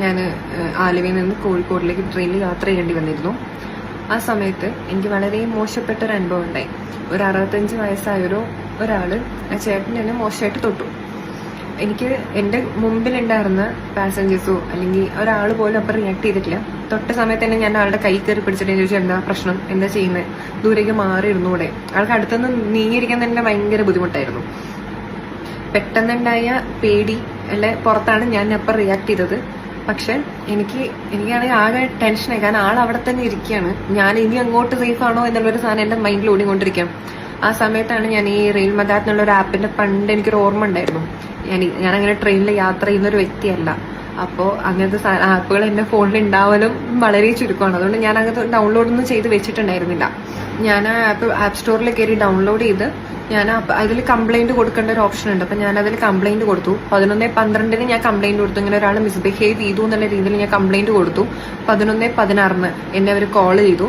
ഞാൻ ആലുവയിൽ നിന്ന് കോഴിക്കോടിലേക്ക് ട്രെയിനിൽ യാത്ര ചെയ്യേണ്ടി വന്നിരുന്നു. ആ സമയത്ത് എനിക്ക് വളരെ മോശപ്പെട്ട ഒരു അനുഭവം ഉണ്ടായി. ഒരു 65 വയസ്സായൊരു ഒരാള് ആ ചേട്ടൻ എന്നെ മോശമായിട്ട് തൊട്ടു. എനിക്ക് എന്റെ മുമ്പിലുണ്ടായിരുന്ന പാസഞ്ചേഴ്സോ അല്ലെങ്കിൽ ഒരാൾ പോലും അപ്പം റിയാക്ട് ചെയ്തിട്ടില്ല. തൊട്ട സമയത്ത് തന്നെ ഞാൻ ആളുടെ കൈ കയറി പിടിച്ചിട്ട് ചോദിച്ചു, എന്താ പ്രശ്നം, എന്താ ചെയ്യുന്നത്, ദൂരേക്ക് മാറി ഇരുന്നൂടെ. ആൾക്ക് അടുത്തുനിന്ന് നീങ്ങിയിരിക്കാൻ തന്നെ ഭയങ്കര ബുദ്ധിമുട്ടായിരുന്നു. പെട്ടെന്നുണ്ടായ പേടി അല്ലെ പുറത്താണ് ഞാൻ അപ്പം റിയാക്ട് ചെയ്തത്. പക്ഷെ എനിക്കാണെങ്കിൽ ആകെ ടെൻഷനായി. കാരണം ആൾ അവിടെ തന്നെ ഇരിക്കുകയാണ്. ഞാൻ ഇനി അങ്ങോട്ട് സേഫ് ആണോ എന്നുള്ളൊരു സാധനം എന്റെ മൈൻഡിൽ ഓടിക്കൊണ്ടിരിക്കാം. ആ സമയത്താണ് ഞാൻ ഈ റെയിൽ മദാർ എന്നുള്ള ഒരു ആപ്പിന്റെ പണ്ട് എനിക്കൊരു ഓർമ്മ ഉണ്ടായിരുന്നു. ഞാനങ്ങനെ ട്രെയിനിൽ യാത്ര ചെയ്യുന്ന ഒരു വ്യക്തിയല്ല. അപ്പോൾ അങ്ങനത്തെ ആപ്പുകൾ എന്റെ ഫോണിൽ ഉണ്ടാവലും വളരെ ചുരുക്കമാണ്. അതുകൊണ്ട് ഞാൻ അങ്ങനത്തെ ഡൗൺലോഡ് ഒന്നും ചെയ്ത് വെച്ചിട്ടുണ്ടായിരുന്നില്ല. ഞാൻ ആ ആപ്പ് സ്റ്റോറിൽ കയറി ഡൗൺലോഡ് ചെയ്ത് ഞാൻ അതിൽ കംപ്ലൈന്റ് കൊടുക്കേണ്ട ഒരു ഓപ്ഷൻ ഉണ്ട്. അപ്പൊ ഞാൻ അതിൽ കംപ്ലൈന്റ് കൊടുത്തു. 11:12 ഞാൻ കംപ്ലൈന്റ് കൊടുത്തു. ഇങ്ങനെ ഒരാൾ മിസ്ബിഹേവ് ചെയ്തു എന്നുള്ള രീതിയിൽ ഞാൻ കംപ്ലൈന്റ് കൊടുത്തു. 11:16 എന്നെ അവർ കോൾ ചെയ്തു.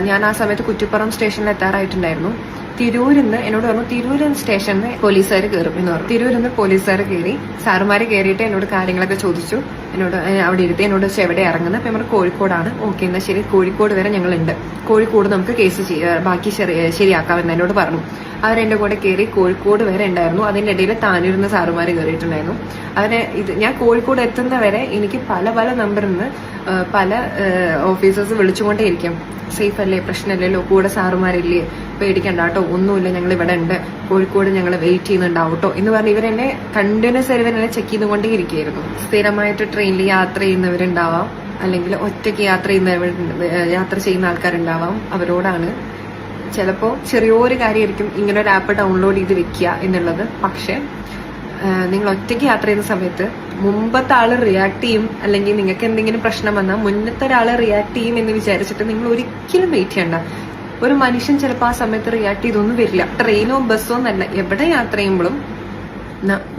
ഞാൻ ആ സമയത്ത് കുറ്റിപ്പുറം സ്റ്റേഷനിൽ എത്താറായിട്ടുണ്ടായിരുന്നു. തിരൂരിന്ന് എന്നോട് പറഞ്ഞു, തിരൂർ സ്റ്റേഷനിൽ പോലീസുകാർ കയറും എന്ന് പറഞ്ഞു. തിരൂരിന്ന് പോലീസുകാർ കയറി, സാറുമാര് കയറിയിട്ട് എന്നോട് കാര്യങ്ങളൊക്കെ ചോദിച്ചു. എന്നോട് അവിടെ ഇരുത്തി എന്നോട് എവിടെ ഇറങ്ങുന്നത്. അപ്പൊ നമ്മൾ കോഴിക്കോടാണ്. ഓക്കെ, എന്നാൽ ശരി, കോഴിക്കോട് വരെ ഞങ്ങളുണ്ട്. കോഴിക്കോട് നമുക്ക് കേസ് ബാക്കി ശരിയാക്കാമെന്ന് എന്നോട് പറഞ്ഞു. അവരെന്റെ കൂടെ കയറി കോഴിക്കോട് വരെ ഉണ്ടായിരുന്നു. അതിന്റെ ഇടയിൽ താനിരുന്ന സാറുമാര് കയറിയിട്ടുണ്ടായിരുന്നു. ഞാൻ കോഴിക്കോട് എത്തുന്ന വരെ എനിക്ക് പല നമ്പറിൽ നിന്ന് പല ഓഫീസേഴ്സ് വിളിച്ചുകൊണ്ടേയിരിക്കും. സേഫ് അല്ലേ, പ്രശ്നമല്ലല്ലോ, കൂടെ സാറുമാരില്ലേ, പേടിക്കണ്ട കേട്ടോ, ഒന്നുമില്ല, ഞങ്ങൾ ഇവിടെ ഉണ്ട്, കോഴിക്കോട് ഞങ്ങൾ വെയിറ്റ് ചെയ്യുന്നുണ്ടാവും കേട്ടോ എന്ന് പറഞ്ഞ് ഇവരെന്നെ കണ്ടിന്യൂസ് ഇവരെന്നെ ചെക്ക് ചെയ്തുകൊണ്ടേ ഇരിക്കുകയായിരുന്നു. സ്ഥിരമായിട്ട് ട്രെയിനിൽ യാത്ര ചെയ്യുന്നവരുണ്ടാവാം, അല്ലെങ്കിൽ ഒറ്റയ്ക്ക് യാത്ര ചെയ്യുന്ന ആൾക്കാരുണ്ടാവാം. അവരോടാണ് ചിലപ്പോൾ ചെറിയൊരു കാര്യമായിരിക്കും ഇങ്ങനെ ഒരു ആപ്പ് ഡൗൺലോഡ് ചെയ്ത് വെക്കുക എന്നുള്ളത്. പക്ഷെ നിങ്ങൾ ഒറ്റയ്ക്ക് യാത്ര ചെയ്യുന്ന സമയത്ത് മുമ്പത്തെ ആള് റിയാക്ട് ചെയ്യും, അല്ലെങ്കിൽ നിങ്ങൾക്ക് എന്തെങ്കിലും പ്രശ്നം വന്നാൽ മുന്നത്തെ ഒരാള് റിയാക്ട് ചെയ്യും എന്ന് വിചാരിച്ചിട്ട് നിങ്ങൾ ഒരിക്കലും വെയിറ്റ് ചെയ്യണ്ട. ഒരു മനുഷ്യൻ ചിലപ്പോൾ ആ സമയത്ത് റിയാക്ട് ചെയ്തൊന്നും വരില്ല. ട്രെയിനോ ബസ്സോ എന്നല്ല, എവിടെ യാത്ര ചെയ്യുമ്പോഴും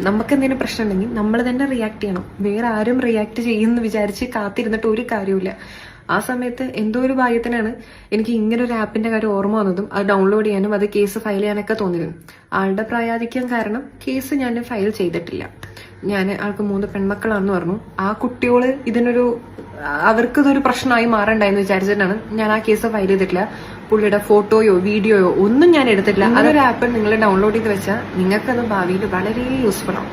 നമുക്ക് എന്തെങ്കിലും പ്രശ്നം ഉണ്ടെങ്കിൽ നമ്മൾ തന്നെ റിയാക്ട് ചെയ്യണം. വേറെ ആരും റിയാക്ട് ചെയ്യുമെന്ന് വിചാരിച്ച് കാത്തിരുന്നിട്ട് ഒരു കാര്യമില്ല. ആ സമയത്ത് എന്തോ ഒരു ഭാഗ്യത്തിനാണ് എനിക്ക് ഇങ്ങനെ ഒരു ആപ്പിന്റെ കാര്യം ഓർമ്മ വന്നതും അത് ഡൗൺലോഡ് ചെയ്യാനും അത് കേസ് ഫയൽ ചെയ്യാനൊക്കെ തോന്നിയതും. ആളുടെ പ്രായാധിക്യം കാരണം കേസ് ഞാൻ ഫയൽ ചെയ്തിട്ടില്ല. ആൾക്ക് 3 പെൺമക്കളാണെന്ന് പറഞ്ഞു. ആ കുട്ടികള് അവർക്കിതൊരു പ്രശ്നമായി മാറണ്ടായെന്ന് വിചാരിച്ചിട്ടാണ് ഞാൻ ആ കേസ് ഫയൽ ചെയ്തിട്ടില്ല. പുള്ളിയുടെ ഫോട്ടോയോ വീഡിയോയോ ഒന്നും ഞാൻ എടുത്തിട്ടില്ല. അതൊരു ആപ്പ് നിങ്ങൾ ഡൗൺലോഡ് ചെയ്ത് വെച്ചാൽ നിങ്ങൾക്കത് ഭാവിയിൽ വളരെ യൂസ്ഫുൾ ആവും.